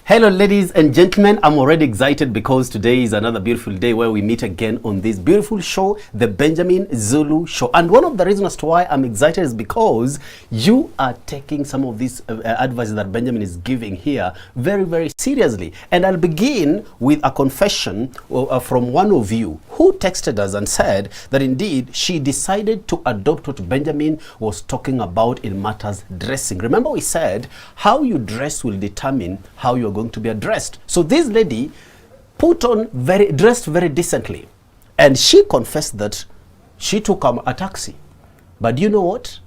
Hello ladies and gentlemen, I'm already excited because today is another beautiful day where we meet again on this beautiful show, The Benjamin Zulu Show. And one of the reasons as to why I'm excited is because you are taking some of this advice that Benjamin is giving here very, very seriously. And I'll begin with a confession from one of you who texted us and said that indeed she decided to adopt what Benjamin was talking about in matters dressing. Remember we said how you dress will determine how you're going to be addressed. So this lady dressed very decently, and she confessed that she took a taxi. But you know what?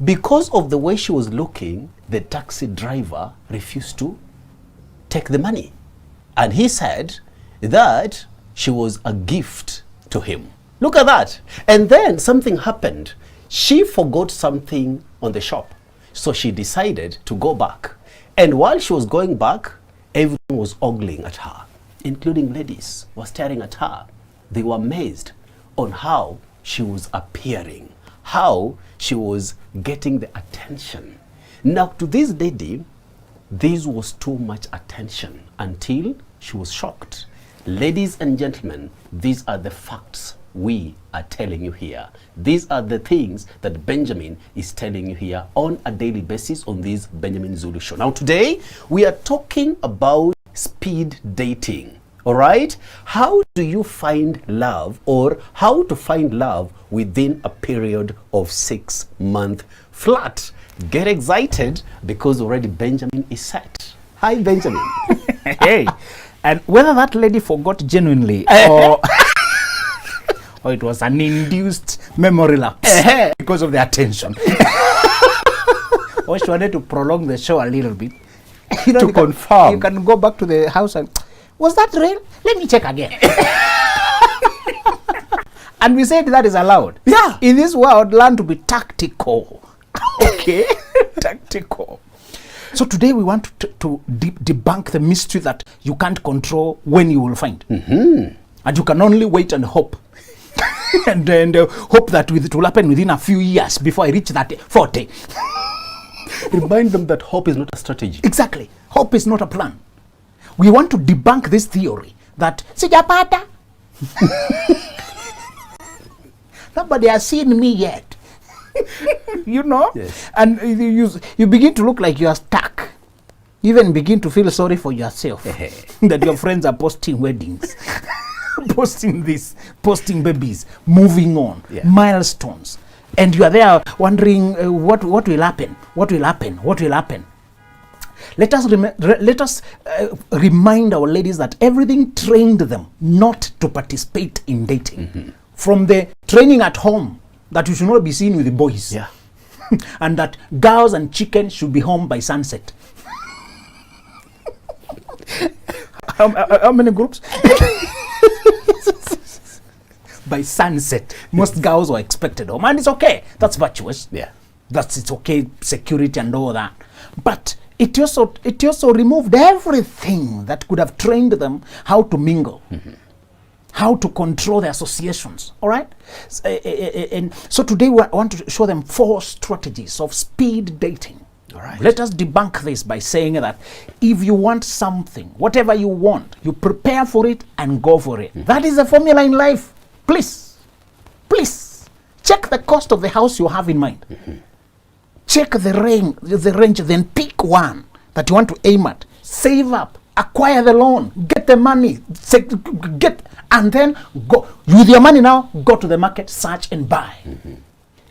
Because of the way she was looking, the taxi driver refused to take the money. And he said that she was a gift to him. Look at that. And then something happened. She forgot something on the shop. So she decided to go back. And while she was going back, everyone was ogling at her, including ladies were staring at her. They were amazed on how she was appearing, how she was getting the attention. Now, to this lady, this was too much attention until she was shocked. Ladies and gentlemen, these are the facts we are telling you here. These are the things that Benjamin is telling you here on a daily basis on this Benjamin Zulu Show. Now today, we are talking about speed dating. All right? How do you find love, or how to find love within a period of 6 months flat? Get excited because already Benjamin is set. Hi, Benjamin. Hey, and whether that lady forgot genuinely or it was an induced memory lapse because of the attention. Or she wanted to prolong the show a little bit. To confirm. You can go back to the house and, was that real? Let me check again. And we said that is allowed. Yeah. In this world, learn to be tactical. Okay? Tactical. So today we want to debunk the mystery that you can't control when you will find. Mm-hmm. And you can only wait and hope. and hope that it will happen within a few years before I reach that 40. Remind them that hope is not a strategy. Exactly. Hope is not a plan. We want to debunk this theory that sijapata. Nobody has seen me yet. You know? Yes. And you begin to look like you are stuck. You even begin to feel sorry for yourself that your friends are posting weddings. Posting this, posting babies, moving on, milestones, and you are there wondering what will happen, what will happen, what will happen. Let us remind our ladies that everything trained them not to participate in dating. Mm-hmm. From the training at home that you should not be seen with the boys, and that girls and chicken should be home by sunset. How many groups? By sunset, most girls were expected home, and it's okay. That's virtuous. Yeah, it's okay. Security and all that, but it also removed everything that could have trained them how to mingle, how to control their associations. All right, and so today we want to show them 4 strategies of speed dating. All right. Let us debunk this by saying that if you want something, whatever you want, you prepare for it and go for it. That is the formula in life. Please, check the cost of the house you have in mind. Check the range, then pick one that you want to aim at. Save up, acquire the loan, get the money, and then go. With your money now, go to the market, search and buy.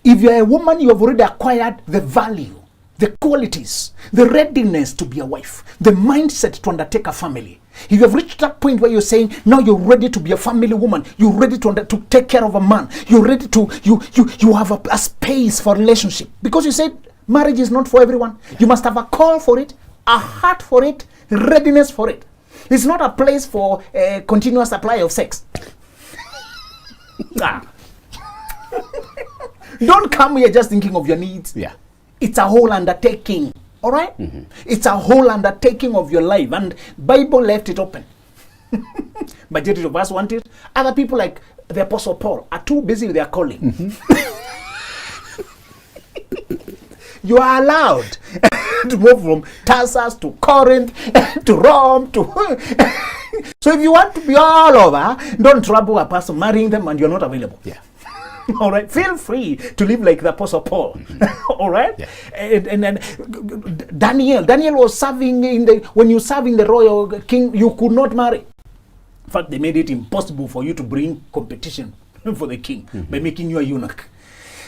If you're a woman, you have already acquired the value, the qualities, the readiness to be a wife, the mindset to undertake a family. If you have reached that point where you're saying, now you're ready to be a family woman, you're ready to take care of a man, you're ready to, you have a space for relationship. Because you said marriage is not for everyone. You must have a call for it, a heart for it, readiness for it. It's not a place for a continuous supply of sex. Don't come here just thinking of your needs. Yeah. It's a whole undertaking. All right? It's a whole undertaking of your life, and Bible left it open. Majority of us want it. Other people, like the Apostle Paul, are too busy with their calling. You are allowed to move from Tarsus to Corinth to Rome to. So if you want to be all over, don't trouble a person marrying them and you're not available. Yeah. All right, feel free to live like the Apostle Paul. All right, Yeah. And Daniel was serving when you serve in the royal king, you could not marry. In fact, they made it impossible for you to bring competition for the king by making you a eunuch.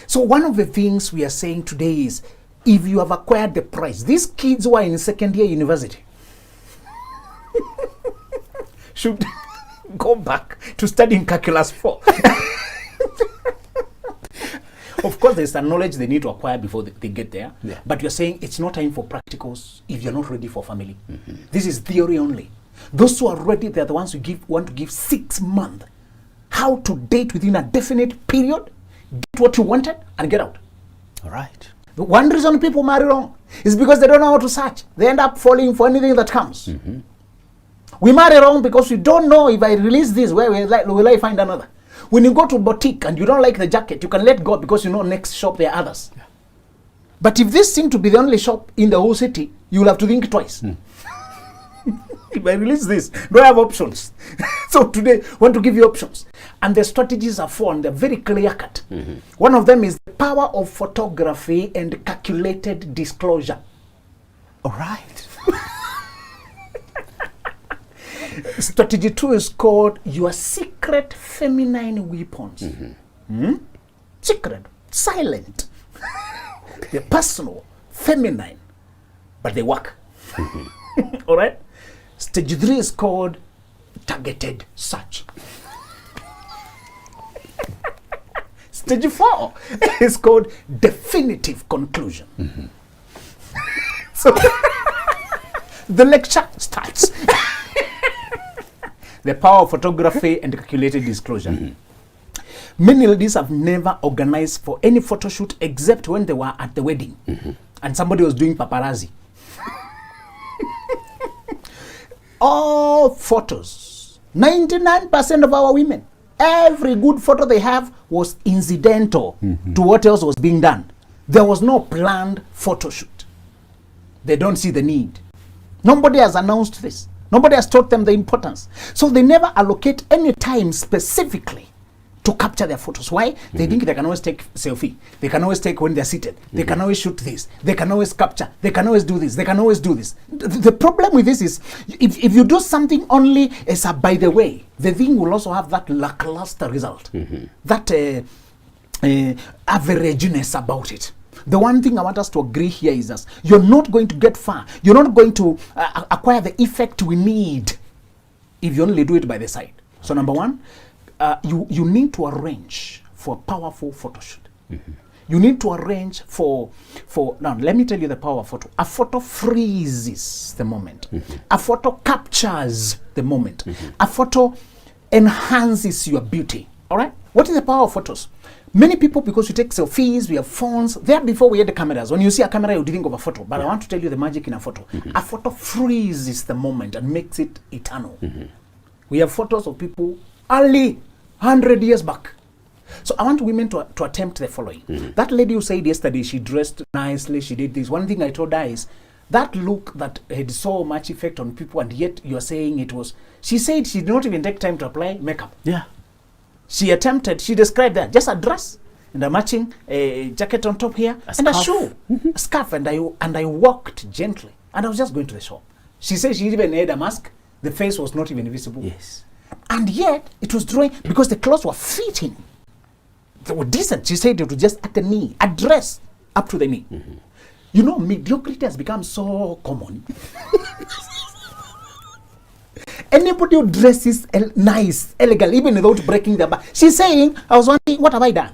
So one of the things we are saying today is, if you have acquired the prize, these kids who are in second year university should go back to studying calculus 4. Of course, there's some knowledge they need to acquire before they get there. Yeah. But you're saying it's not time for practicals if you're not ready for family. This is theory only. Those who are ready, they're the ones who want to give 6 months. How to date within a definite period, get what you wanted, and get out. All right. The one reason people marry wrong is because they don't know how to search. They end up falling for anything that comes. We marry wrong because we don't know, if I release this, where will I find another? When you go to a boutique and you don't like the jacket, you can let go because you know next shop there are others. Yeah. But if this seems to be the only shop in the whole city, you will have to think twice. If I release this, do I have options? So today, I want to give you options. And the strategies are four, and they're very clear-cut. One of them is the power of photography and calculated disclosure. All right. Strategy 2 is called your secret feminine weapons. Secret, silent. They're personal, feminine, but they work. All right? Stage 3 is called targeted search. Stage 4 is called definitive conclusion. So the lecture starts. The power of photography and calculated disclosure. Many ladies have never organized for any photo shoot except when they were at the wedding and somebody was doing paparazzi. All photos, 99% of our women, every good photo they have was incidental to what else was being done. There was no planned photo shoot. They don't see the need. Nobody has announced this. Nobody has taught them the importance. So they never allocate any time specifically to capture their photos. Why? They think they can always take selfie. They can always take when they're seated. They can always shoot this. They can always capture. They can always do this. They can always do this. The problem with this is, if you do something only as a by the way, the thing will also have that lackluster result. That averageness about it. The one thing I want us to agree here is that you're not going to get far. You're not going to acquire the effect we need if you only do it by the side. So number one, you need to arrange for a powerful photo shoot. You need to arrange for now let me tell you the power of photo. A photo freezes the moment. A photo captures the moment. A photo enhances your beauty. All right? What is the power of photos? Many people, because we take selfies, we have phones, there before we had the cameras. When you see a camera, you think of a photo. But I want to tell you the magic in a photo. A photo freezes the moment and makes it eternal. We have photos of people only 100 years back. So I want women to attempt the following. That lady who said yesterday she dressed nicely, she did this. One thing I told her is, that look that had so much effect on people, and yet you're saying it was, she said she did not even take time to apply makeup. Yeah. She described that, just a dress and a matching jacket on top here, and a shoe, a scarf, and I walked gently, and I was just going to the shop. She said she even had a mask. The face was not even visible. Yes. And yet it was drawing, because the clothes were fitting. They were decent. She said it was just at the knee, a dress up to the knee. You know, mediocrity has become so common. Anybody who dresses nice, elegant, even without breaking their back. She's saying, I was wondering, what have I done?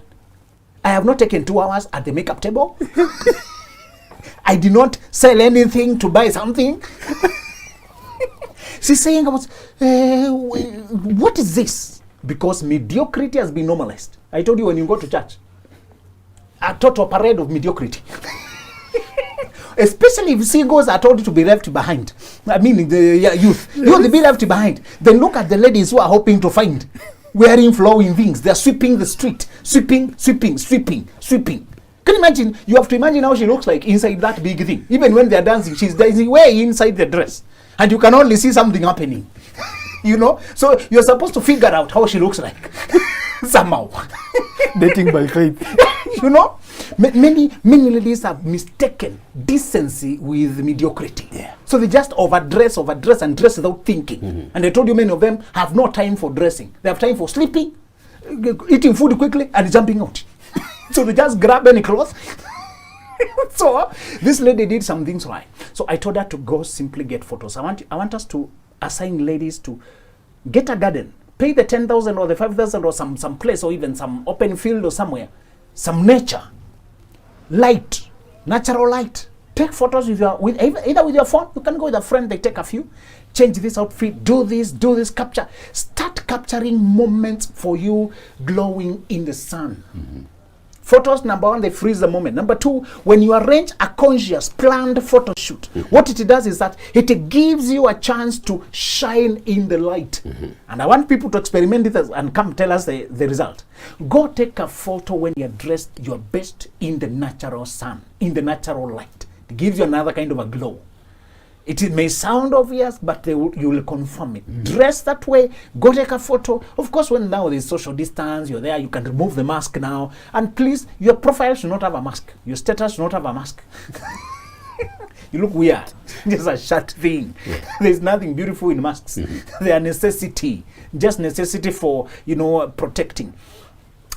I have not taken 2 hours at the makeup table. I did not sell anything to buy something. She's saying, what is this? Because mediocrity has been normalized. I told you when you go to church, a total parade of mediocrity. Especially if singles are told to be left behind. I mean, the youth. You will be left behind. Then look at the ladies who are hoping to find, wearing flowing things. They are sweeping the street. Sweeping. Can you imagine? You have to imagine how she looks like inside that big thing. Even when they're dancing, she's dancing way inside the dress. And you can only see something happening. You know? So you're supposed to figure out how she looks like. Somehow. Dating by faith. You know? Many ladies have mistaken decency with mediocrity. Yeah. So they just overdress and dress without thinking. And I told you many of them have no time for dressing. They have time for sleeping, eating food quickly, and jumping out. So they just grab any clothes. So this lady did some things right. So I told her to go simply get photos. I want us to assign ladies to get a garden, pay the 10,000 or the 5,000 or some place or even some open field or somewhere, some nature, light, natural light. Take photos either with your phone. You can go with a friend. They take a few. Change this outfit. Do this. Capture. Start capturing moments for you glowing in the sun. Photos, number one, they freeze the moment. Number two, when you arrange a conscious, planned photo shoot, what it does is that it gives you a chance to shine in the light. And I want people to experiment it and come tell us the result. Go take a photo when you're dressed your best in the natural sun, in the natural light. It gives you another kind of a glow. It may sound obvious, but you will confirm it. Dress that way, go take a photo. Of course, when now there's social distance, you're there, you can remove the mask now. And please, your profile should not have a mask. Your status should not have a mask. You look weird. Just a short thing. Yeah. There's nothing beautiful in masks. They are necessity. Just necessity for, protecting.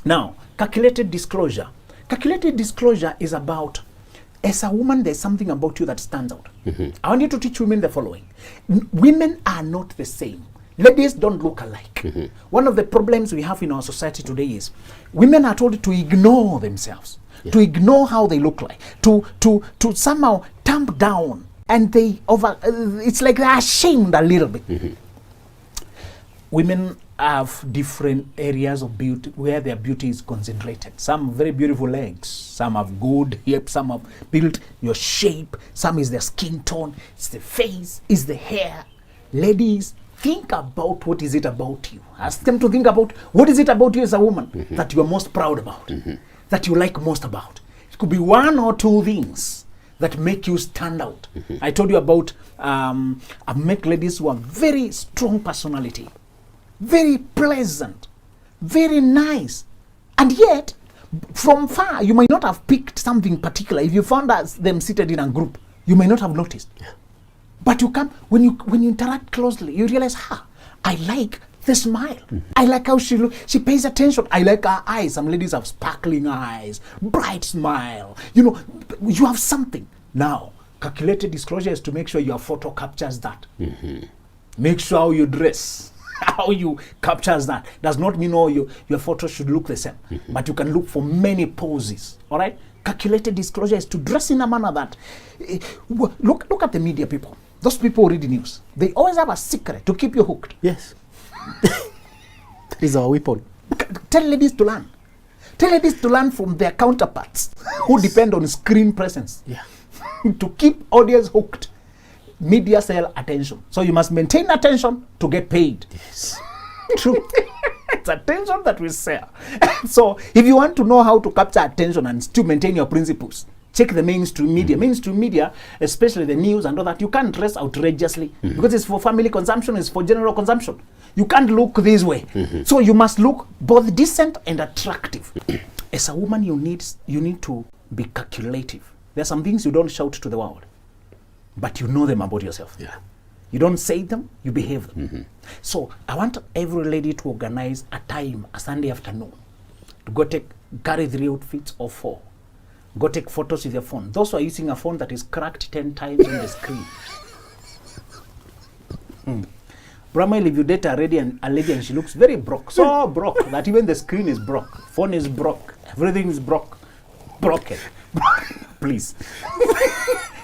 Now, calculated disclosure. Calculated disclosure is about, as a woman, there's something about you that stands out. I want you to teach women the following. Women are not the same. Ladies don't look alike. One of the problems we have in our society today is women are told to ignore themselves, to ignore how they look like, to somehow tamp down, and it's like they're ashamed a little bit. Women have different areas of beauty where their beauty is concentrated. Some very beautiful legs, some have good hips, some have built your shape, some is their skin tone, it's the face, it's the hair. Ladies, think about what is it about you. Ask them to think about what is it about you as a woman that you are most proud about, that you like most about. It could be one or two things that make you stand out. I told you about I've met ladies who have very strong personality, very pleasant, very nice, and yet from far you might not have picked something particular. If you found them seated in a group, you may not have noticed. But you come when you interact closely, you realize, I like the smile. I like how she looks. She pays attention. I like her eyes. Some ladies have sparkling eyes, bright smile. You have something. Now, calculated disclosure is to make sure your photo captures that. Make sure how you dress, how you captures that. Does not mean your photo should look the same, but you can look for many poses. All right. Calculated disclosure is to dress in a manner that look at the media people. Those people who read the news, they always have a secret to keep you hooked. Yes. That is our weapon. Tell ladies to learn. Tell ladies to learn from their counterparts who depend on screen presence. Yeah. To keep audience hooked. Media sell attention. So you must maintain attention to get paid. Yes. True. It's attention that we sell. So if you want to know how to capture attention and still maintain your principles, check the mainstream media. Mainstream media, especially the news and all that, you can't dress outrageously because it's for family consumption, it's for general consumption. You can't look this way. So you must look both decent and attractive. As a woman, you need to be calculative. There are some things you don't shout to the world, but you know them about yourself. Yeah. You don't say them, you behave them. So I want every lady to organize a time, a Sunday afternoon, to go carry 3 outfits or 4. Go take photos with your phone. Those who are using a phone that is cracked 10 times on the screen. Primarily, if you date a lady and she looks very broke, so broke that even the screen is broke, phone is broke, everything is broken. Please.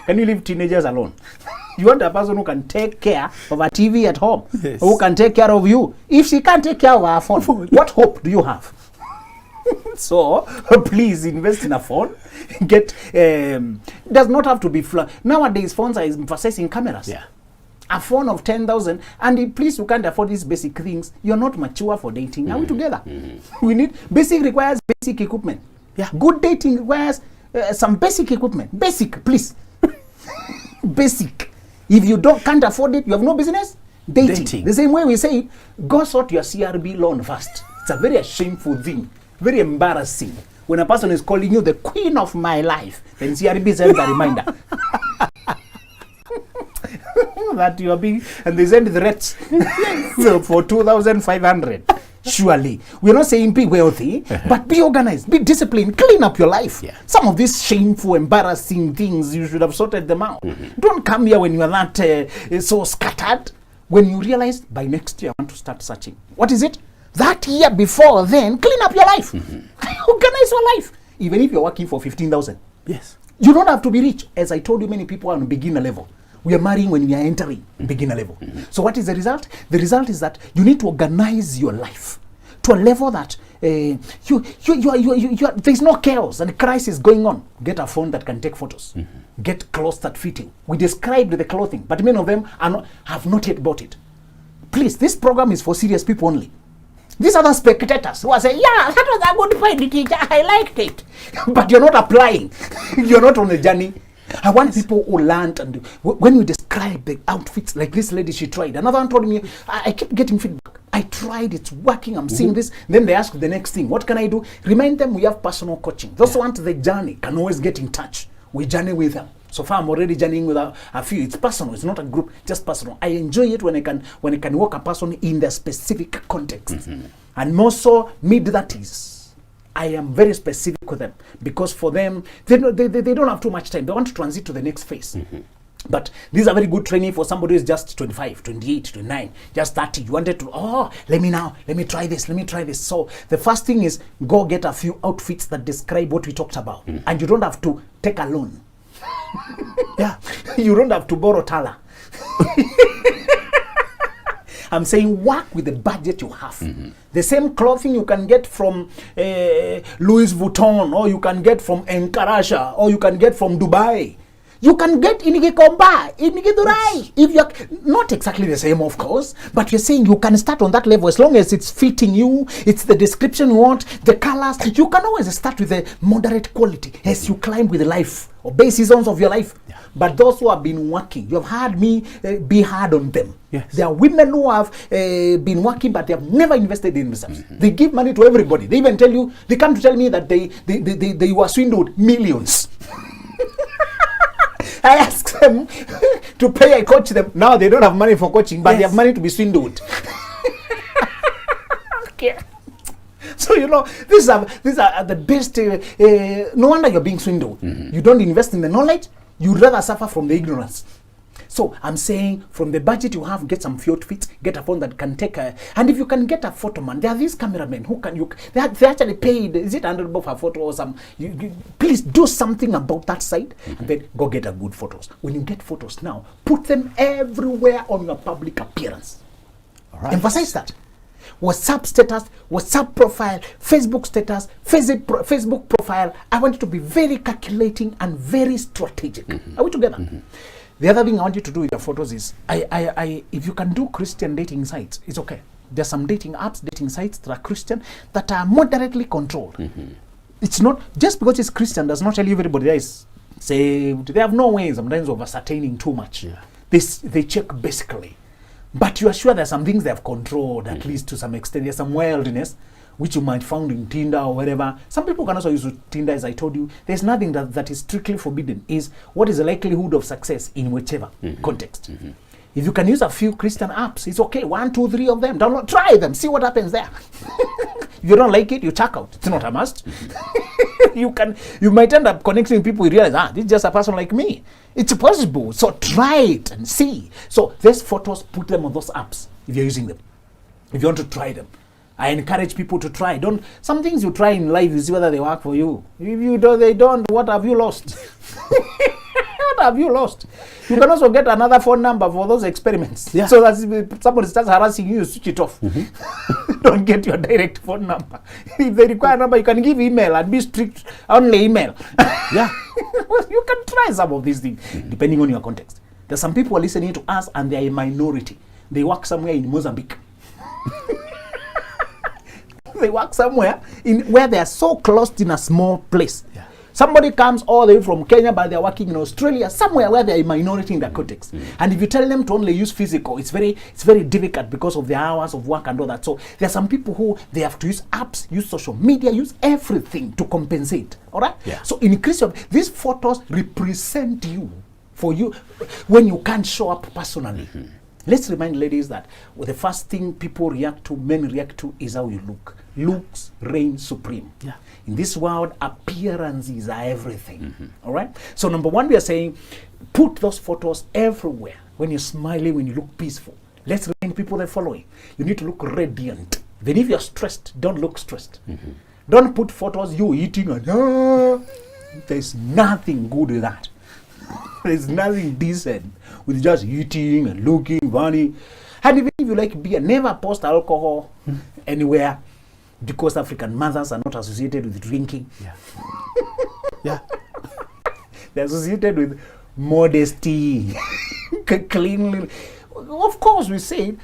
Can you leave teenagers alone? You want a person who can take care of a TV at home, yes, who can take care of you. If she can't take care of her phone, what hope do you have? So please invest in a phone. Does not have to be nowadays. Phones are emphasizing cameras. Yeah. A phone of 10,000, and please, you can't afford these basic things. You're not mature for dating. Are we together? We need requires basic equipment. Yeah. Good dating requires some basic equipment. Basic, please. Basic. If you can't afford it, you have no business dating. The same way we say, go sort your CRB loan first. It's a very shameful thing, very embarrassing. When a person is calling you the queen of my life, then CRB sends a reminder that you are being, and they send the threats for 2,500. Surely, we're not saying be wealthy, but be organized, be disciplined, clean up your life. Yeah. Some of these shameful, embarrassing things, you should have sorted them out. Don't come here when you are that so scattered. When you realize by next year, I want to start searching. What is it? That year before then, clean up your life. Organize your life. Even if you're working for 15,000. Yes. You don't have to be rich. As I told you, many people are on beginner level. We are marrying when we are entering beginner level. So what is the result? The result is that you need to organize your life to a level that there's no chaos and crisis going on. Get a phone that can take photos. Get clothes that fit you. We described the clothing, but many of them have not yet bought it. Please, this program is for serious people only. These are the spectators who are saying, yeah, that was a good point, teacher. I liked it. But you're not applying. You're not on the journey. I want people who learned, and when we describe the outfits, like this lady, she tried. Another one told me, I keep getting feedback. I tried, it's working, I'm seeing this. Then they ask the next thing, what can I do? Remind them we have personal coaching. Those who want the journey can always get in touch. We journey with them. So far, I'm already journeying with a few. It's personal. It's not a group, just personal. I enjoy it when I can walk a person in their specific context. And more so, mid-30s. I am very specific with them because for them, they don't have too much time. They want to transit to the next phase. But these are very good training for somebody who's just 25, 28, 29, just 30. You wanted to, let me try this. So the first thing is go get a few outfits that describe what we talked about. And you don't have to take a loan. Yeah, you don't have to borrow Tala. I'm saying work with the budget you have. The same clothing you can get from Louis Vuitton, or you can get from Enkarasha, or you can get from Dubai. You can get in Gikomba, in Gidurai. If you're not exactly the same, of course, but you're saying you can start on that level as long as it's fitting you, it's the description you want, the colors. You can always start with a moderate quality as you climb with the life, obey seasons of your life. Yeah. But those who have been working, you have heard me be hard on them. Yes. There are women who have been working, but they have never invested in themselves. They give money to everybody. They even tell you, they come to tell me that they were swindled millions. I ask them to pay, I coach them. Now they don't have money for coaching, but they have money to be swindled. Okay. So, these are the best. No wonder you're being swindled. You don't invest in the knowledge. You'd rather suffer from the ignorance. So I'm saying from the budget you have, get some few outfits, get a phone that can take and if you can get a photo man, there are these cameramen who can, they actually paid, is it $100 for a photo or some, please do something about that side and then go get a good photos. When you get photos now, put them everywhere on your public appearance. All right. Emphasize that. WhatsApp status, WhatsApp profile, Facebook status, Facebook profile. I want you to be very calculating and very strategic. Are we together? The other thing I want you to do with your photos is, if you can do Christian dating sites, it's okay. There's some dating apps, dating sites that are Christian, that are moderately controlled. It's not, just because it's Christian does not tell you everybody there is saved. They have no way sometimes of ascertaining too much. Yeah. They check basically. But you are sure there's some things they have controlled, at least to some extent. There's some wildness, which you might find in Tinder or wherever. Some people can also use Tinder, as I told you. There's nothing that is strictly forbidden. Is what is the likelihood of success in whichever context. If you can use a few Christian apps, it's okay. 1, 2, 3 of them. Download, try them, see what happens there. If you don't like it, you check out. It's not a must. You might end up connecting with people. You realize, this is just a person like me. It's possible. So try it and see. So these photos, put them on those apps if you're using them. If you want to try them. I encourage people to try. Some things you try in life, you see whether they work for you. If they don't, what have you lost? What have you lost? You can also get another phone number for those experiments. Yeah. So that if somebody starts harassing you, switch it off. Don't get your direct phone number. If they require a number, you can give email and be strict, only email. Yeah. You can try some of these things, depending on your context. There's some people listening to us and they are a minority. They work somewhere in Mozambique. they work somewhere in where they are so closed in a small place. Yeah. Somebody comes all the way from Kenya, but they're working in Australia, somewhere where they're a minority in their context. And if you tell them to only use physical, it's very difficult because of the hours of work and all that. So there are some people who they have to use apps, use social media, use everything to compensate. All right? Yeah. So in case of these photos represent you for you when you can't show up personally. Let's remind ladies that the first thing people react to, men react to, is how you look. Looks reign supreme. Yeah. In this world, appearances are everything. All right? So number one, we are saying, put those photos everywhere. When you're smiling, when you look peaceful. Let's remind people the following. You need to look radiant. Then if you're stressed, don't look stressed. Don't put photos you eating and there's nothing good with that. There's nothing decent with just eating and looking funny. And even if you like beer, never post alcohol anywhere, because African mothers are not associated with drinking. Yeah. Yeah. They're associated with modesty, cleanliness. Of course, we say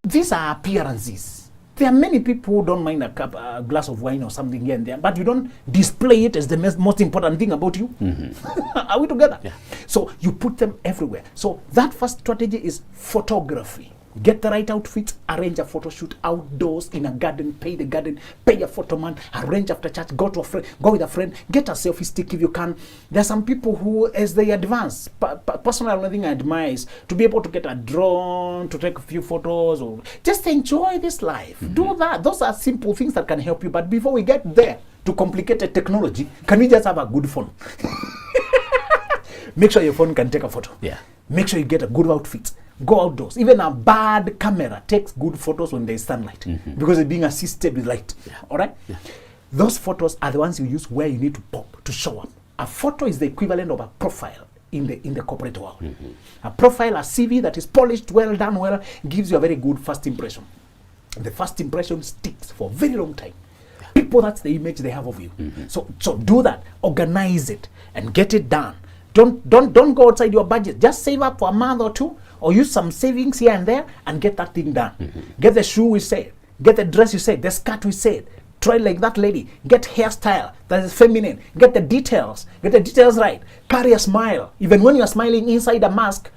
these are appearances. There are many people who don't mind a glass of wine or something here and there, but you don't display it as the most important thing about you. Are we together? Yeah. So you put them everywhere. So that first strategy is photography. Get the right outfits, arrange a photo shoot outdoors in a garden, pay the garden, pay a photo man, arrange after church, go to a friend, go with a friend, get a selfie stick if you can. There are some people who, as they advance, personally, one thing I admire is to be able to get a drone, to take a few photos, or just enjoy this life. Do that. Those are simple things that can help you. But before we get there to complicated technology, can we just have a good phone? Make sure your phone can take a photo. Yeah. Make sure you get a good outfit. Go outdoors. Even a bad camera takes good photos when there is sunlight because it's being assisted with light. Yeah. All right? Yeah. Those photos are the ones you use where you need to pop, to show up. A photo is the equivalent of a profile in the corporate world. A profile, a CV that is polished, well done, well, gives you a very good first impression. The first impression sticks for a very long time. People, that's the image they have of you. So do that. Organize it and get it done. Don't go outside your budget. Just save up for a month or two, or use some savings here and there and get that thing done. Get the shoe we said, get the dress you said, the skirt we said. Try like that lady. Get hairstyle that is feminine. Get the details right. Carry a smile. Even when you're smiling inside a mask,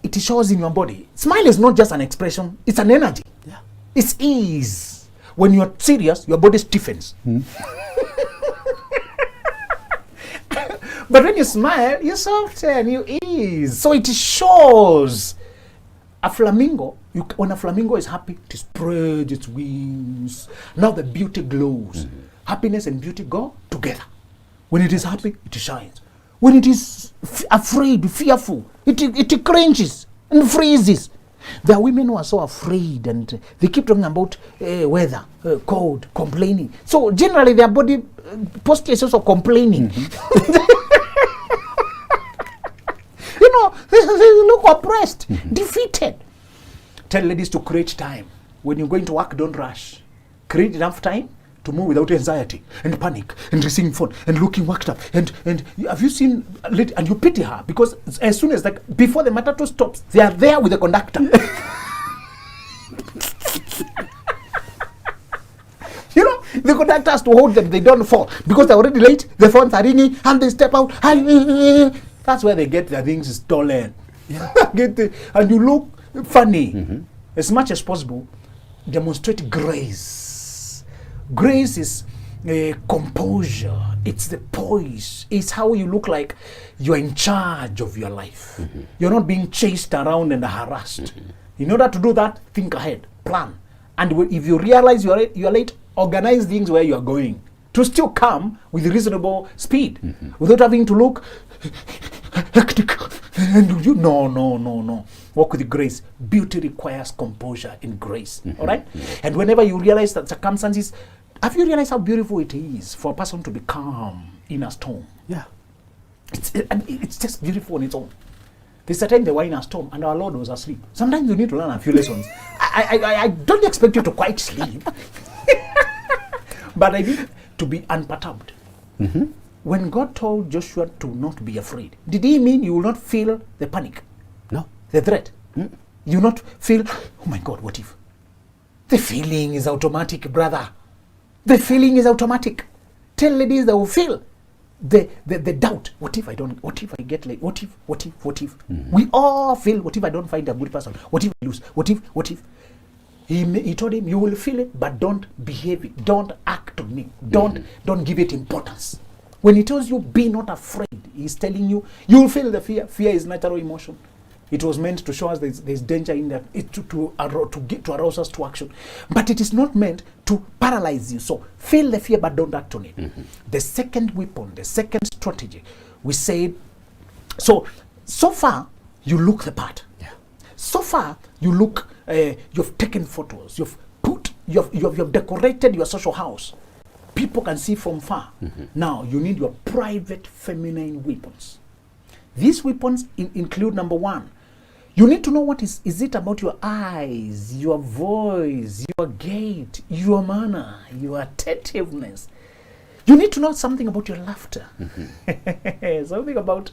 it shows in your body. Smile is not just an expression, it's an energy. Yeah. It's ease. When you're serious, your body stiffens. But when you smile, you soften, you ease. So it shows. A flamingo, when a flamingo is happy, it spreads its wings. Now the beauty glows. Happiness and beauty go together. When it is happy, it shines. When it is afraid, fearful, it cringes and freezes. There are women who are so afraid and they keep talking about weather, cold, complaining. So generally their body posture is also complaining. You know, they look oppressed, defeated. Tell ladies to create time. When you're going to work, don't rush. Create enough time to move without anxiety and panic and receiving phone and looking worked up. And have you seen a lady, and you pity her because as soon as, like, before the matatu stops, they are there with the conductor. You know, the conductor has to hold them, they don't fall because they're already late, the phones are ringing, and they step out. That's where they get their things stolen. Yeah. And you look funny. As much as possible, demonstrate grace. Grace is composure. It's the poise. It's how you look like you're in charge of your life. You're not being chased around and harassed. In order to do that, think ahead, plan. And if you realize you're late, organize things where you're going to still come with reasonable speed without having to look hectic. And you, no. Walk with grace. Beauty requires composure and grace. All right? And whenever you realize that circumstances, have you realized how beautiful it is for a person to be calm in a storm? Yeah. It's just beautiful on its own. There's a time they were in a storm and our Lord was asleep. Sometimes you need to learn a few lessons. I don't expect you to quite sleep. But I need to be unperturbed. When God told Joshua to not be afraid, did he mean you will not feel the panic? No. The threat? You not feel, oh my God, what if? The feeling is automatic, brother. The feeling is automatic. Tell ladies they will feel the doubt. What if I don't? What if I get late? What if? We all feel, what if I don't find a good person? What if I lose? What if? He told him, you will feel it, but don't behave it. Don't act on it. Don't give it importance. When he tells you, be not afraid, he's telling you, you will feel the fear. Fear is natural emotion. It was meant to show us there's danger in that, to arouse us to action. But it is not meant to paralyze you. So feel the fear, but don't act on it. The second weapon, the second strategy, we said, so far, you look the part. Yeah. So far, you look, you've taken photos, you've decorated your social house. People can see from far. Now, you need your private feminine weapons. These weapons include, number one, you need to know what is it about your eyes, your voice, your gait, your manner, your attentiveness. You need to know something about your laughter. Something about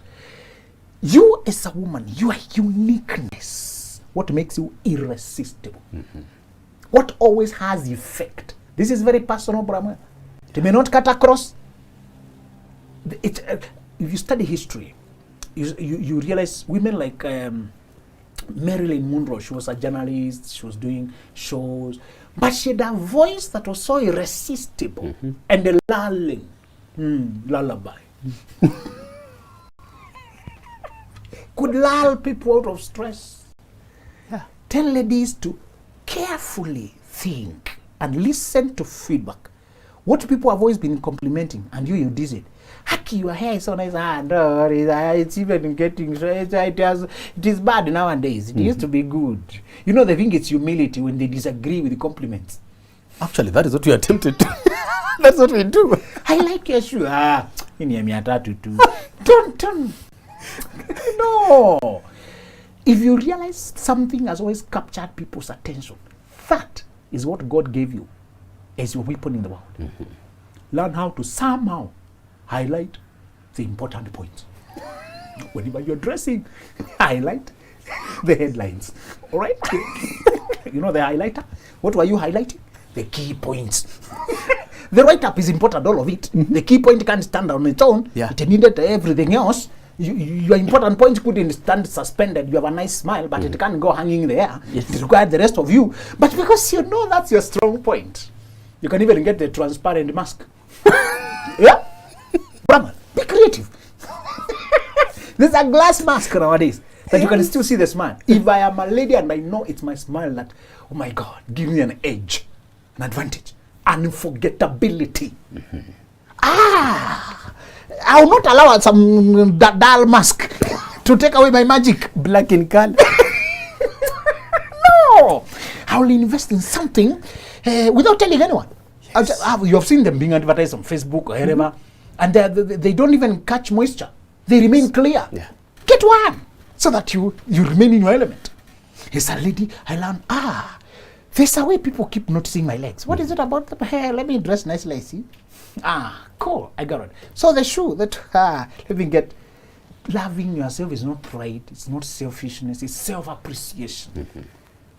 you as a woman, your uniqueness. What makes you irresistible? What always has effect? This is very personal, Brahma. It may not cut across. If you study history, you realize women like Marilyn Monroe, she was a journalist, she was doing shows, but she had a voice that was so irresistible and a lulling lullaby. Could lull people out of stress. Yeah. Tell ladies to carefully think and listen to feedback. What people have always been complimenting, and you did it. Haki, your hair is so nice. No, it's even getting, it is bad nowadays. It used to be good. You know, they think it's humility when they disagree with the compliments. Actually, that is what we attempted to. That's what we do. I like your shoe. Don't. No. If you realize something has always captured people's attention, that is what God gave you as your weapon in the world. Learn how to somehow highlight the important points. Whenever you're dressing, highlight the headlines. All right? You know the highlighter? What were you highlighting? The key points. The write-up is important, all of it. The key point can't stand on its own. Yeah. It needed everything else. Your important points couldn't stand suspended. You have a nice smile, but it can't go hanging there. Yes. It required the rest of you. But because you know that's your strong point, you can even get the transparent mask. Yeah? Brahman, be creative. There's a glass mask nowadays that you can still see the smile. If I am a lady and I know it's my smile that, oh my God, give me an edge, an advantage, unforgettability. I will not allow some dull mask to take away my magic. Black in color. No! I will invest in something without telling anyone. Yes. You have seen them being advertised on Facebook or wherever, and they don't even catch moisture. They remain clear. Yeah. Get one so that you remain in your element. As a lady, I learned, there's a way people keep noticing my legs. What is it about the hair? Let me dress nicely, I see. Cool, I got it. So the shoe that, let me get, loving yourself is not pride, it's not selfishness, it's self-appreciation.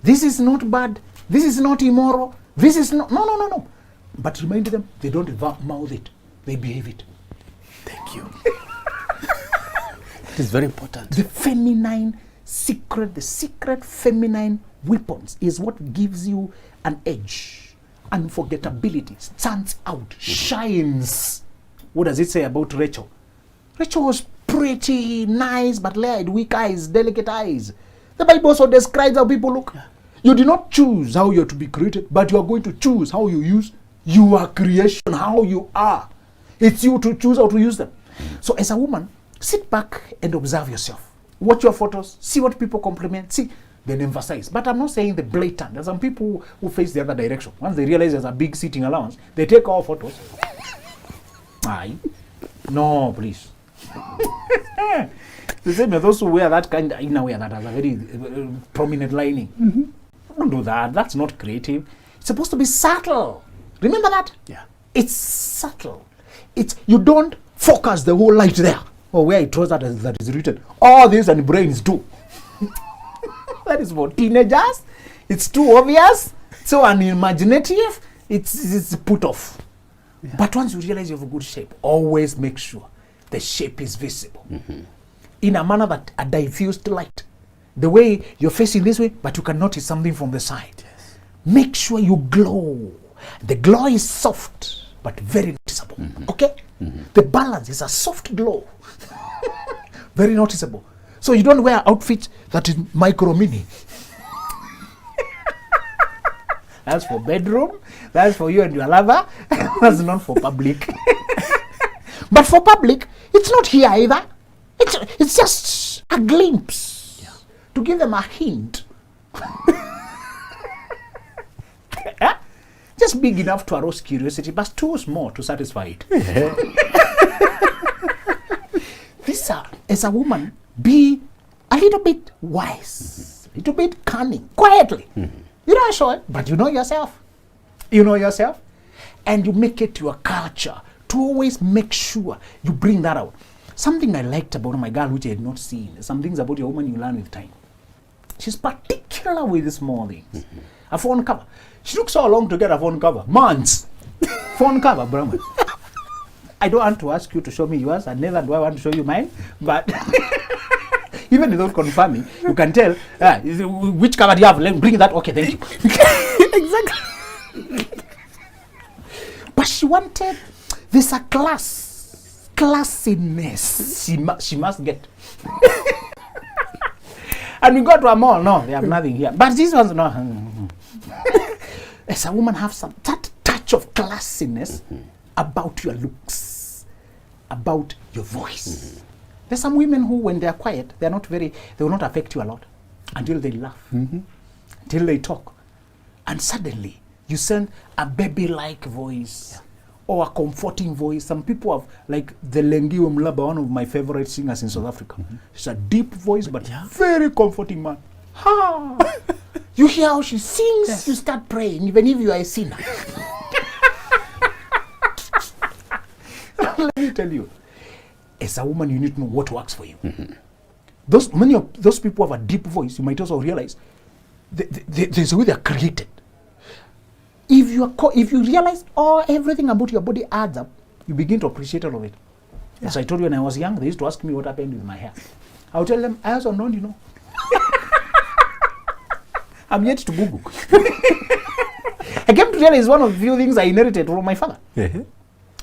This is not bad, this is not immoral, this is not, no. But remind them, they don't mouth it, they behave it. Thank you. It is very important. The feminine secret, the secret feminine weapons is what gives you an edge. Unforgettability, stands out, shines. What does it say about Rachel? Rachel was pretty nice, but had weak eyes, delicate eyes. The Bible also describes how people look. You did not choose how you're to be created, but you are going to choose how you use your creation, how you are. It's you to choose how to use them. So as a woman, sit back and observe yourself. Watch your photos, see what people compliment, see, then emphasize. But I'm not saying the blatant. There's some people who face the other direction. Once they realize there's a big seating allowance, they take all photos. Aye. No, please. The same as those who wear that kind of innerwear that has a very prominent lining. Don't do that. That's not creative. It's supposed to be subtle. Remember that? Yeah. It's subtle. You don't focus the whole light there. Or where it was that is written. All this and brains do. That is for teenagers. It's too obvious. So unimaginative, it's put off. Yeah. But once you realize you have a good shape, always make sure the shape is visible. In a manner that a diffused light. The way you're facing this way, but you can notice something from the side. Yes. Make sure you glow. The glow is soft, but very noticeable. Okay? The balance is a soft glow. Very noticeable. So you don't wear outfit that is micro mini. That's for bedroom. That's for you and your lover. That's not for public. But for public, it's not here either. It's just a glimpse to give them a hint. Just big enough to arouse curiosity, but too small to satisfy it. This, as a woman, be a little bit wise, a little bit cunning, quietly. You're not sure, but you know yourself. You know yourself. And you make it your culture to always make sure you bring that out. Something I liked about my girl, which I had not seen, some things about your woman you learn with time. She's particular with the small things. A phone cover. She took so long to get a phone cover. Months. Phone cover, Brahman. I don't want to ask you to show me yours, and neither do I want to show you mine, but even without confirming, you can tell, which cover do you have? Let me bring that. Okay, thank you. Exactly. But she wanted, there's a classiness she must get. And we go to a mall, no, they have nothing here. But these ones, no. As a woman, have some that touch of classiness about your looks, about your voice. There's some women who, when they're quiet, they will not affect you a lot until they laugh, until they talk. And suddenly, you send a baby-like voice or a comforting voice. Some people have, like the Lengiwe Mlaba, one of my favorite singers in South Africa. She's a deep voice, but very comforting man. Ha! You hear how she sings, you start praying, even if you are a sinner. Let me tell you, as a woman, you need to know what works for you. Many of those people have a deep voice. You might also realize there's a way they're created. If you realize everything about your body adds up, you begin to appreciate all of it. As I told you when I was young, they used to ask me what happened with my hair. I would tell them, I also know, you know. I'm yet to Google. I came to realize one of the few things I inherited from my father.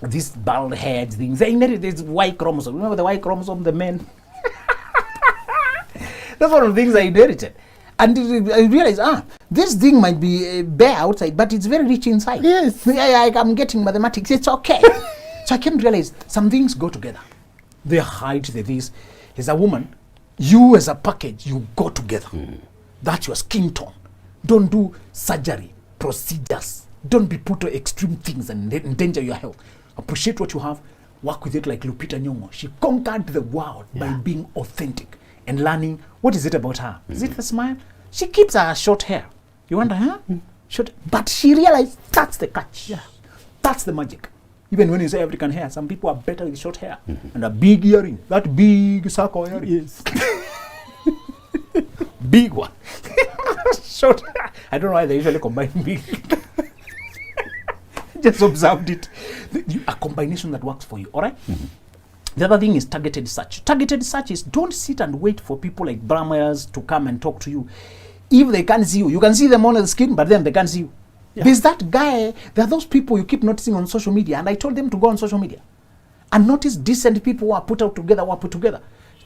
These bald head things. I inherited this Y chromosome. Remember the Y chromosome, the men? That's one of the things I inherited. And I realized, this thing might be bare outside, but it's very rich inside. Yes. I'm getting mathematics. It's okay. So I came to realize some things go together. Their height, this. As a woman, you as a package, you go together. That's your skin tone. Don't do surgery, procedures. Don't be put to extreme things and endanger your health. Appreciate what you have. Work with it like Lupita Nyong'o. She conquered the world by being authentic and learning. What is it about her? Is it the smile? She keeps her short hair. You wonder, short. But she realized that's the catch. That's the magic. Even when you say African hair, some people are better with short hair and a big earring. That big circle earring. Yes. Big one. Short hair. I don't know why they usually combine big. Just observed it. A combination that works for you, all right? The other thing is targeted search. Targeted search is don't sit and wait for people like Brahmayas to come and talk to you. If they can't see you, you can see them on the screen, but then they can't see you. There's that guy, there are those people you keep noticing on social media, and I told them to go on social media and notice decent people who are put out together, who are put together.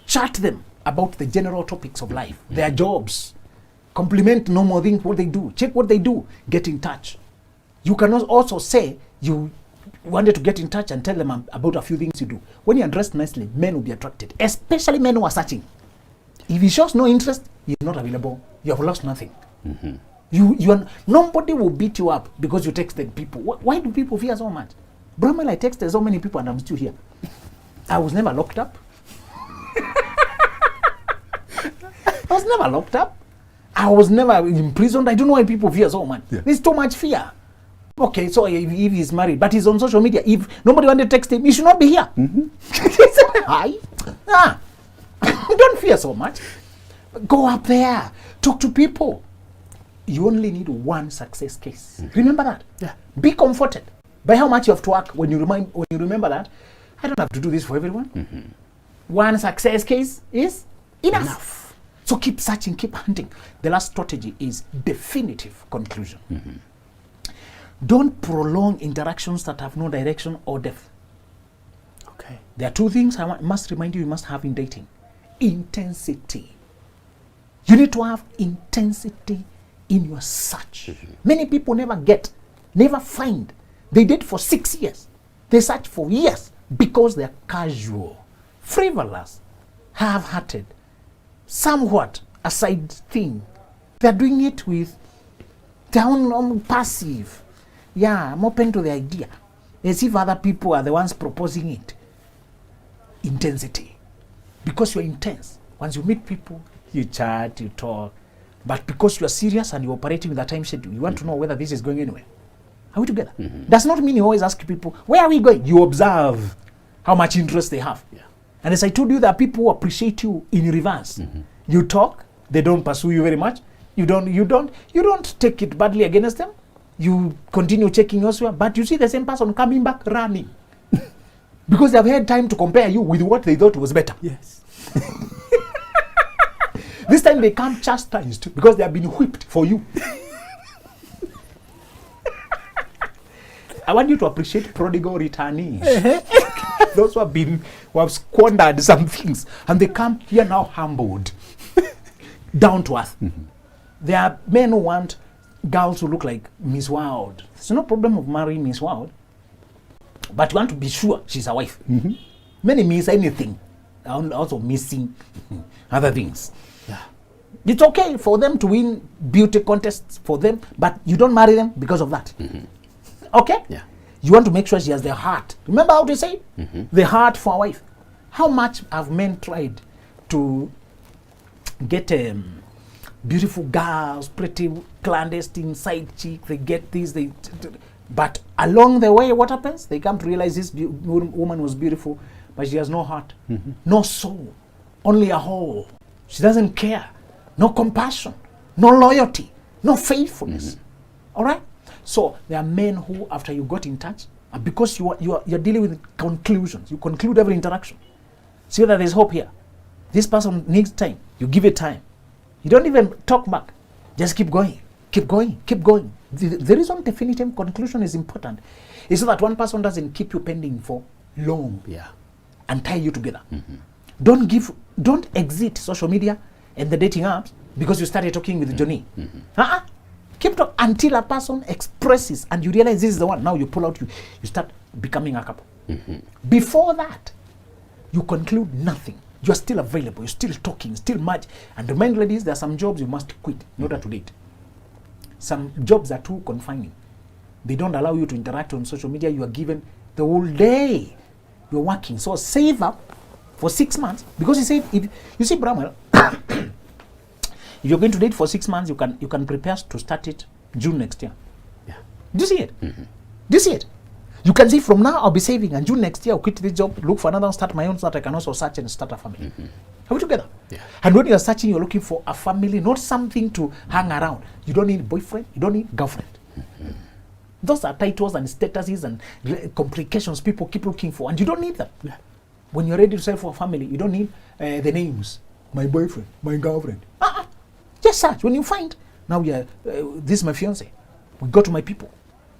Chat them about the general topics of life, their jobs. Compliment normal things, what they do. Check what they do. Get in touch. You can also say you wanted to get in touch and tell them about a few things you do. When you are dressed nicely, men will be attracted, especially men who are searching. If he shows no interest, he is not available. You have lost nothing. Nobody will beat you up because you texted people. Why do people fear so much? Brahman, I texted so many people and I'm still here. I was never locked up. I was never locked up. I was never imprisoned. I don't know why people fear so much. There's too much fear. Okay, so if he's married, but he's on social media, if nobody wanted to text him, he should not be here. Hi. Don't fear so much. Go up there. Talk to people. you only need one success case. Remember that. Yeah. Be comforted by how much you have to work. When you remember that, I don't have to do this for everyone. One success case is enough. So keep searching, keep hunting. The last strategy is definitive conclusion. Don't prolong interactions that have no direction or depth. Okay. There are two things I must remind you must have in dating. Intensity. You need to have intensity in your search. Many people never find. They date for 6 years. They search for years because they're casual, frivolous, half-hearted, somewhat a side thing. They're doing it with down passive. Yeah, I'm open to the idea. As if other people are the ones proposing it. Intensity. Because you're intense. Once you meet people, you chat, you talk. But because you're serious and you're operating with a time schedule, you want to know whether this is going anywhere. Are we together? Does not mean you always ask people, where are we going? You observe how much interest they have. Yeah. And as I told you, there are people who appreciate you in reverse. You talk, they don't pursue you very much. You don't take it badly against them. You continue checking elsewhere, but you see the same person coming back running. Because they've had time to compare you with what they thought was better. Yes. This time they come chastised because they have been whipped for you. I want you to appreciate prodigal returnees. Those who have squandered some things, and they come here now humbled, down to earth. There are men who want girls who look like Miss World. There's no problem of marrying Miss World, but you want to be sure she's a wife. Many miss anything, also missing other things. Yeah. It's okay for them to win beauty contests for them, but you don't marry them because of that. Okay? Yeah. You want to make sure she has the heart. Remember how to say it? The heart for a wife. How much have men tried to get beautiful girls, pretty clandestine side chick, they get this, but along the way, what happens? They come to realize this woman was beautiful, but she has no heart, no soul, only a hole. She doesn't care, no compassion, no loyalty, no faithfulness. All right? So there are men who, after you got in touch, and because you're dealing with conclusions, you conclude every interaction. See that there's hope here. This person needs time. You give it time. You don't even talk back. Just keep going, keep going, keep going. The reason definitive conclusion is important is so that one person doesn't keep you pending for long. Yeah. And tie you together. Don't exit social media and the dating apps because you started talking with Johnny. Keep talking until a person expresses and you realize this is the one. Now you pull out, you start becoming a couple. Before that, you conclude nothing. You're still available, you're still talking, still much. And remind ladies, there are some jobs you must quit in order to date. Some jobs are too confining. They don't allow you to interact on social media. You are given the whole day. You're working. So save up for 6 months. Because you said, if you see, Bramwell, if you're going to date for 6 months, you can prepare to start it June next year. Yeah. Do you see it? Do you see it? You can see from now I'll be saving, and June next year I'll quit this job, look for another, start my own, so that I can also search and start a family. Are we together? Yeah. And when you're searching, you're looking for a family, not something to hang around. You don't need a boyfriend, you don't need girlfriend. Those are titles and statuses and complications people keep looking for, and you don't need them. Yeah. When you're ready to settle for a family, you don't need the names. My boyfriend, my girlfriend. Just search. When you find, now this is my fiance. We go to my people.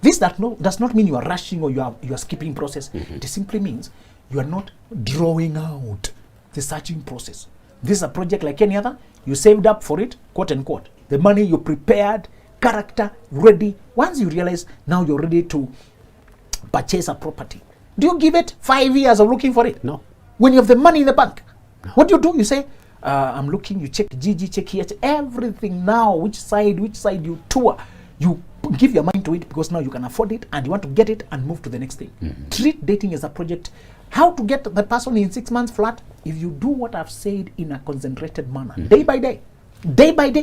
This does not mean you are rushing or you are skipping process. It simply means you are not drawing out the searching process. This is a project like any other. You saved up for it, quote unquote. The money you prepared, character, ready. Once you realize now you're ready to purchase a property, do you give it 5 years of looking for it? No. When you have the money in the bank, what do? You say, I'm looking, you check GG, check here, check everything now, which side you tour. You give your mind to it because now you can afford it and you want to get it and move to the next thing. Treat dating as a project. How to get the person in 6 months flat? If you do what I've said in a concentrated manner, day by day,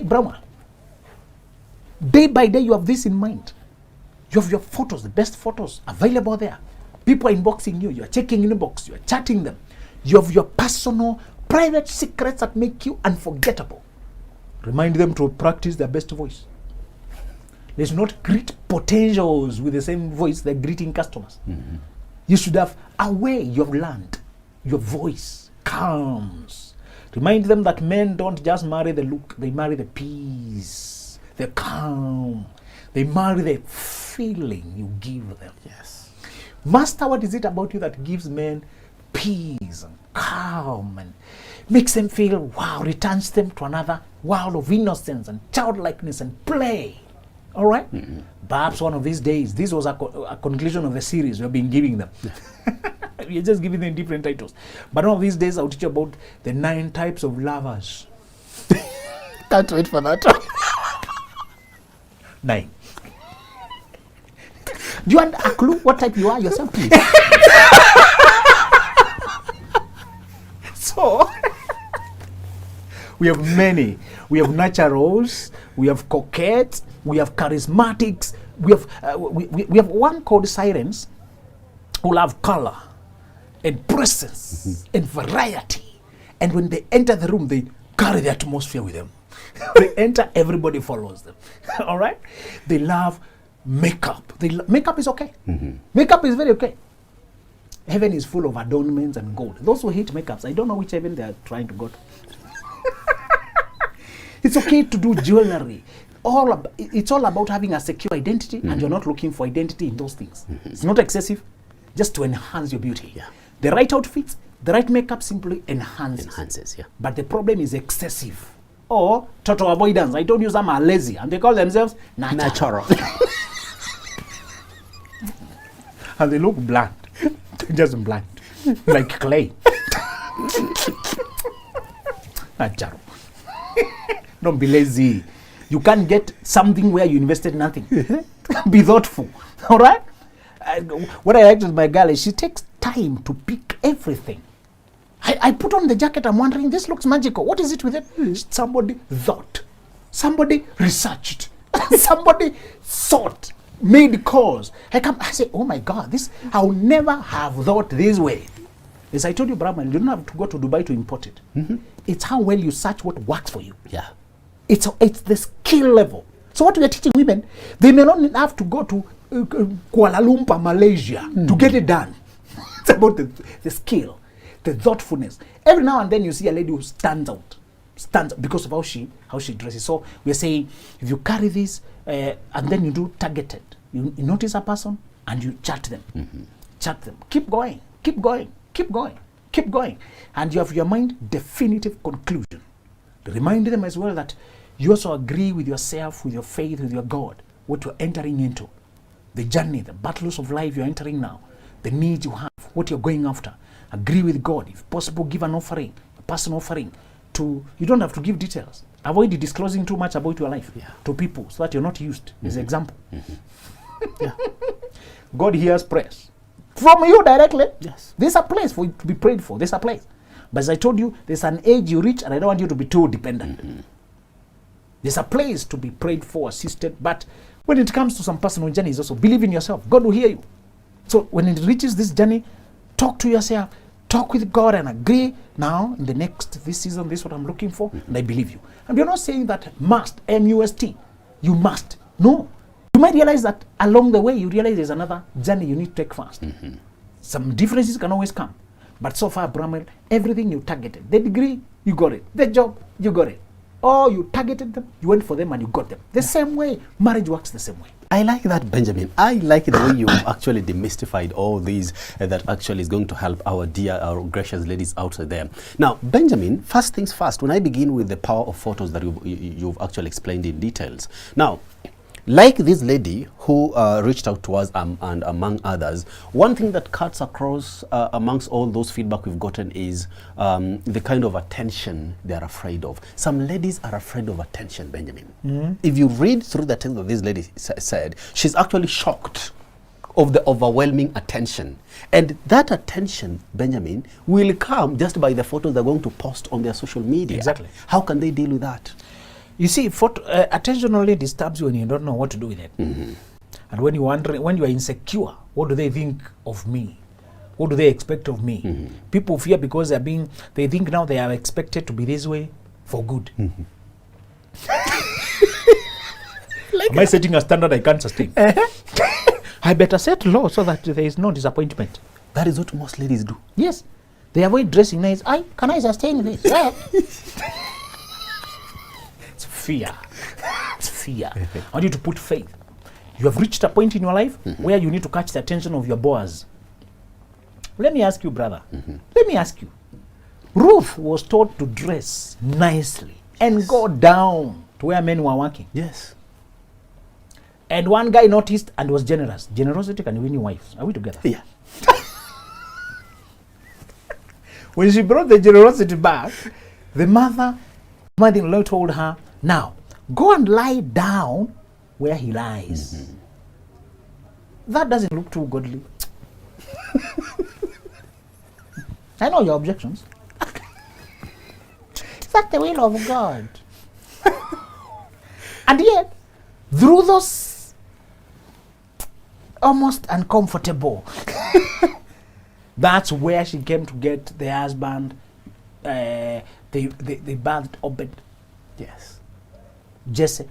Brahma. Day by day, you have this in mind. You have your photos, the best photos available there. People are inboxing you, you are checking inbox, you are chatting them. You have your personal, private secrets that make you unforgettable. Remind them to practice their best voice. Let's not greet potentials with the same voice they're greeting customers. You should have a way you have learned. Your voice calms. Remind them that men don't just marry the look, they marry the peace, the calm. They marry the feeling you give them. Yes. Master, what is it about you that gives men peace and calm and makes them feel, wow, returns them to another world of innocence and childlikeness and play? All right? Perhaps one of these days, this was a conclusion of the series we've been giving them. We're just giving them different titles. But one of these days, I'll teach you about the 9 types of lovers. Can't wait for that. 9. Do you want a clue what type you are yourself, please? So, we have many. We have naturals, we have coquettes, we have charismatics, we have one called sirens who love color and presence and variety. And when they enter the room, they carry the atmosphere with them. They enter, everybody follows them. All right? They love makeup. Makeup is okay. Makeup is very okay. Heaven is full of adornments and gold. Those who hate makeups, I don't know which heaven they are trying to go to. It's okay to do jewelry. It's all about having a secure identity, and you're not looking for identity in those things. It's not excessive, just to enhance your beauty. Yeah. The right outfits, the right makeup simply enhances. Enhances, yeah. But the problem is excessive or total avoidance. I told you some are lazy and they call themselves natural. And they look bland. They're just bland. Like clay. Natural. Don't be lazy. You can't get something where you invested nothing. Be thoughtful. All right? What I like with my girl is she takes time to pick everything. I put on the jacket, I'm wondering, this looks magical. What is it with it? Somebody thought. Somebody researched. Somebody thought. Made calls. I say, oh my God, this, I'll never have thought this way. As I told you, Brahman, you don't have to go to Dubai to import it. It's how well you search what works for you. Yeah. It's the skill level. So what we are teaching women, they may not have to go to Kuala Lumpur, Malaysia to get it done. It's about the skill, the thoughtfulness. Every now and then you see a lady who stands out because of how she dresses. So we are saying, if you carry this and then you do targeted, you notice a person and you chat them. Chat them. Keep going, keep going, keep going, keep going. And you have your mind definitive conclusion. Remind them as well that you also agree with yourself, with your faith, with your God, what you're entering into. The journey, the battles of life you're entering now, the needs you have, what you're going after. Agree with God. If possible, give an offering, a personal offering. You don't have to give details. Avoid disclosing too much about your life to people so that you're not used as an example. Yeah. God hears prayers from you directly. Yes. There's a place for you to be prayed for. There's a place. But as I told you, there's an age you reach, and I don't want you to be too dependent. There's a place to be prayed for, assisted. But when it comes to some personal journeys, also believe in yourself. God will hear you. So when it reaches this journey, talk to yourself, talk with God, and agree. Now, in this season, this is what I'm looking for, and I believe you. And we're not saying that must, M-U-S-T, you must. No. You might realize that along the way, you realize there's another journey you need to take first. Some differences can always come. But so far, Brahman, everything you targeted. The degree, you got it. The job, you got it. Or you targeted them, you went for them and you got them. The same way, marriage works the same way. I like that, Benjamin. I like the way you actually demystified all these that actually is going to help our gracious ladies out there. Now, Benjamin, first things first, when I begin with the power of photos that you've actually explained in details. Now, like this lady who reached out to us and among others, one thing that cuts across amongst all those feedback we've gotten is the kind of attention they're afraid of. Some ladies are afraid of attention, Benjamin. If you read through the text that this lady said, she's actually shocked of the overwhelming attention. And that attention, Benjamin, will come just by the photos they're going to post on their social media. Exactly. How can they deal with that? You see, attention only disturbs you when you don't know what to do with it. And when you are insecure, what do they think of me? What do they expect of me? People fear because they think now they are expected to be this way for good. Am I setting a standard I can't sustain? I better set low so that there is no disappointment. That is what most ladies do. Yes. They avoid dressing nice. Can I sustain this? It's fear. It's fear. I want you to put faith. You have reached a point in your life where you need to catch the attention of your boss. Let me ask you, brother. Let me ask you. Ruth was taught to dress nicely and go down to where men were working. Yes. And one guy noticed and was generous. Generosity can win you wives. Are we together? Yeah. When she brought the generosity back, the mother-in-law told her, now, go and lie down where he lies. That doesn't look too godly. I know your objections. Is that the will of God? And yet, through those almost uncomfortable, that's where she came to get the husband. They birthed Obed. Yes. Jesse.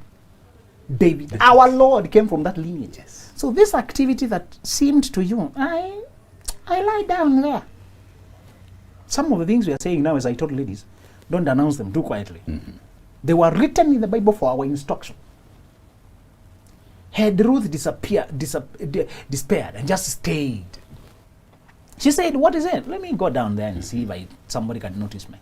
David. Our Lord came from that lineage. Yes. So this activity that seemed to you, I lie down there. Some of the things we are saying now, as I told ladies, don't announce them too quietly. They were written in the Bible for our instruction. Had Ruth despaired and just stayed. She said, what is it? Let me go down there and see if somebody can notice me.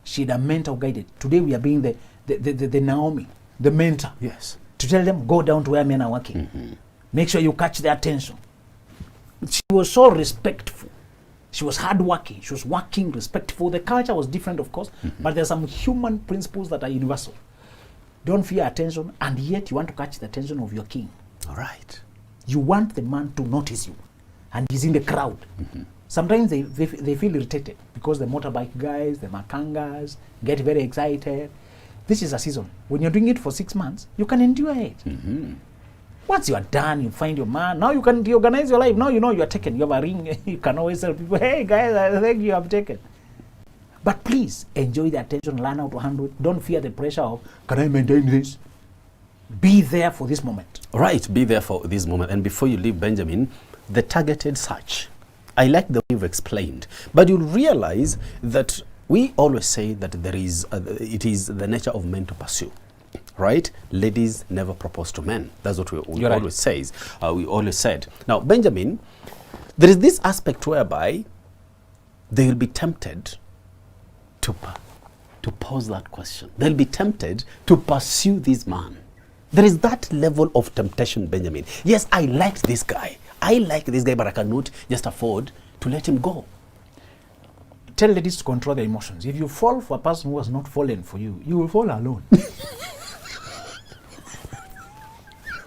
She'd have mentor guided. Today we are being the Naomi, the mentor. Yes. To tell them, go down to where men are working. Make sure you catch their attention. She was so respectful. She was hardworking. She was working, respectful. The culture was different, of course, but there are some human principles that are universal. Don't fear attention, and yet you want to catch the attention of your king. All right. You want the man to notice you, and he's in the crowd. Sometimes they feel irritated because the motorbike guys, the makangas, get very excited. This is a season. When you're doing it for 6 months, you can endure it. Once you are done, you find your man. Now you can reorganize your life. Now you know you are taken. You have a ring. You can always tell people, hey guys, I think you have taken. But please, enjoy the attention, learn how to handle it. Don't fear the pressure of, can I maintain this? Be there for this moment. Right, be there for this moment. And before you leave, Benjamin, the targeted search. I like the way you've explained. But you'll realize that we always say that there is, it is the nature of men to pursue. Right? Ladies never propose to men. That's what we always say. We always said. Now, Benjamin, there is this aspect whereby they will be tempted to pose that question. They'll be tempted to pursue this man. There is that level of temptation, Benjamin. Yes, I like this guy. But I cannot just afford to let him go. Tell ladies to control their emotions. If you fall for a person who has not fallen for you, you will fall alone.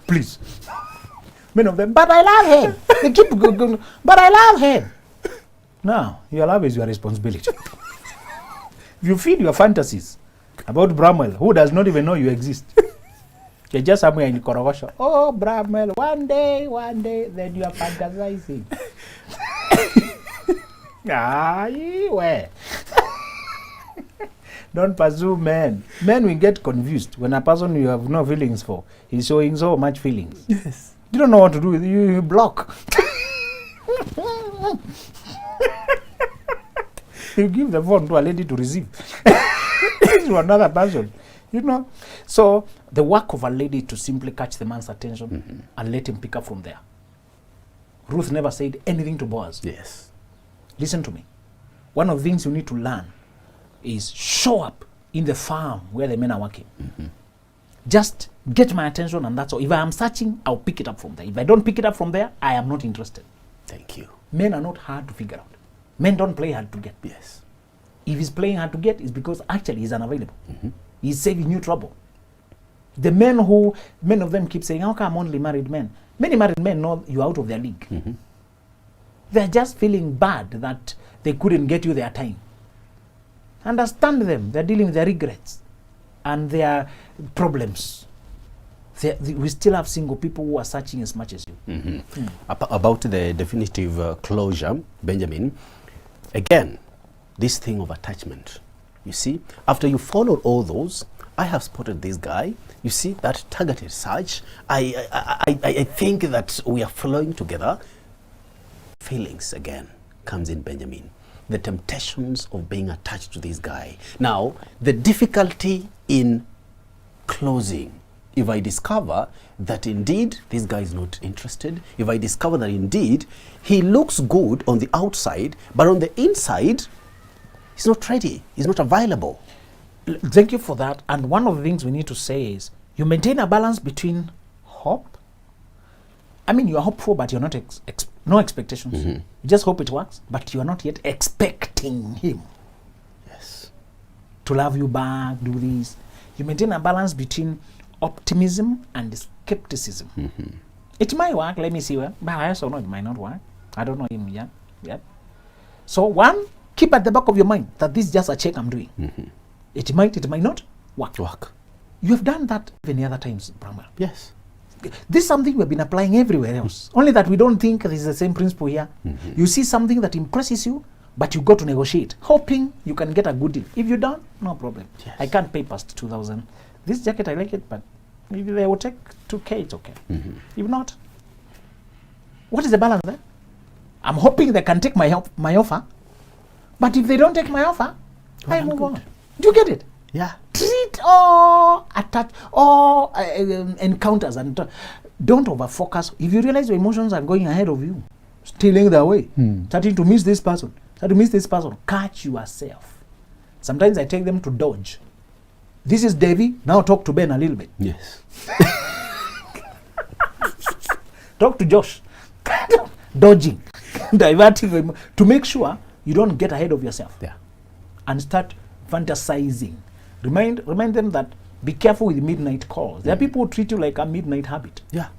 Please. Many of them, but I love him. They keep going, but I love him. No, your love is your responsibility. If you feed your fantasies about Bramwell, who does not even know you exist, you're just somewhere in Korogosho. Oh, Bramwell, one day, then you are fantasizing. Where? Don't pursue men. Men will get confused when a person you have no feelings for is showing so much feelings. Yes. You don't know what to do with you. You block. You give the phone to a lady to receive. To another person. You know. So the work of a lady to simply catch the man's attention and let him pick up from there. Ruth never said anything to Boaz. Yes. Listen to me. One of the things you need to learn is show up in the farm where the men are working. Just get my attention, and that's all. If I am searching, I'll pick it up from there. If I don't pick it up from there, I am not interested. Thank you. Men are not hard to figure out. Men don't play hard to get. Yes. If he's playing hard to get, it's because actually he's unavailable. He's saving you trouble. The men of them keep saying, how come only married men? Many married men know you're out of their league. They're just feeling bad that they couldn't get you their time. Understand them. They're dealing with their regrets and their problems. We still have single people who are searching as much as you. About the definitive closure, Benjamin, again, this thing of attachment. You see, after you follow all those, I have spotted this guy. You see that targeted search. I think that we are flowing together. Feelings again comes in, Benjamin. The temptations of being attached to this guy. Now, the difficulty in closing. If I discover that indeed this guy is not interested, if I discover that indeed he looks good on the outside, but on the inside, he's not ready, he's not available. Thank you for that. And one of the things we need to say is you maintain a balance between hope. I mean, you are hopeful, but you're not no expectations. Mm-hmm. You just hope it works, but you are not yet expecting him. Yes. To love you back, do this. You maintain a balance between optimism and skepticism. Mm-hmm. It might work, let me see where, but I also know it might not work. I don't know him yet. So one, keep at the back of your mind that this is just a check I'm doing. Mm-hmm. It might not work. You have done that many other times, Brahma. Yes. This is something we've been applying everywhere else. Only that we don't think this is the same principle here. Mm-hmm. You see something that impresses you, but you go to negotiate, hoping you can get a good deal. If you don't, no problem. Yes. I can't pay past 2,000. This jacket, I like it, but if they will take 2K, it's okay. Mm-hmm. If not, what is the balance there? I'm hoping they can take my offer, but if they don't take my offer, I move on. Do you get it? Yeah. Treat all attach all encounters and don't over focus. If you realize your emotions are going ahead of you, stealing their way, starting to miss this person, catch yourself. Sometimes I take them to dodge. This is Davy. Now talk to Ben a little bit. Yes. Talk to Josh. Dodging, diverting to make sure you don't get ahead of yourself. Yeah. And start fantasizing. Remind them that be careful with midnight calls. There are people who treat you like a midnight habit. Yeah.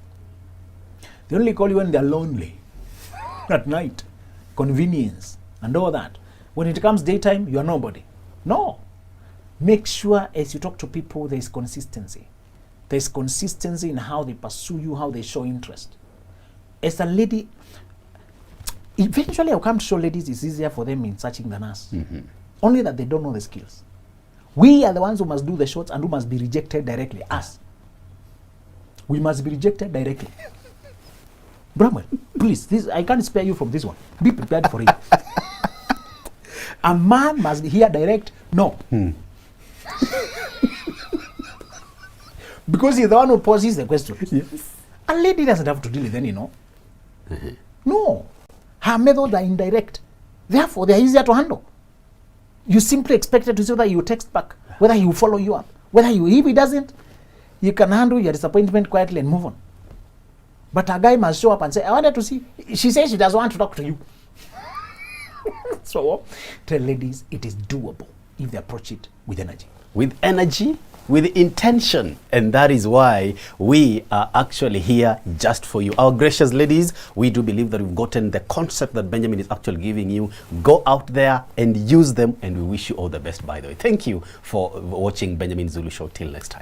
They only call you when they're lonely at night. Convenience and all that. When it comes daytime, you are nobody. No. Make sure as you talk to people, there is consistency. There is consistency in how they pursue you, how they show interest. As a lady, eventually I'll come to show ladies it's easier for them in searching than us. Mm-hmm. Only that they don't know the skills. We are the ones who must do the shots and who must be rejected directly. Us. We must be rejected directly. Brahman, please, I can't spare you from this one. Be prepared for it. A man must hear direct no. Because he's the one who poses the question. Yes. A lady doesn't have to deal with any no. No. Her methods are indirect. Therefore, they are easier to handle. You simply expected to see whether he will text back, whether he will follow you up, if he doesn't, you can handle your disappointment quietly and move on. But a guy must show up and say, I wanted to see. She says she doesn't want to talk to you. So, tell ladies it is doable if they approach it with energy. With energy, with intention. And that is why we are actually here just for you. Our gracious ladies, we do believe that we've gotten the concept that Benjamin is actually giving you. Go out there and use them, and we wish you all the best, by the way. Thank you for watching Benjamin Zulu Show. Till next time.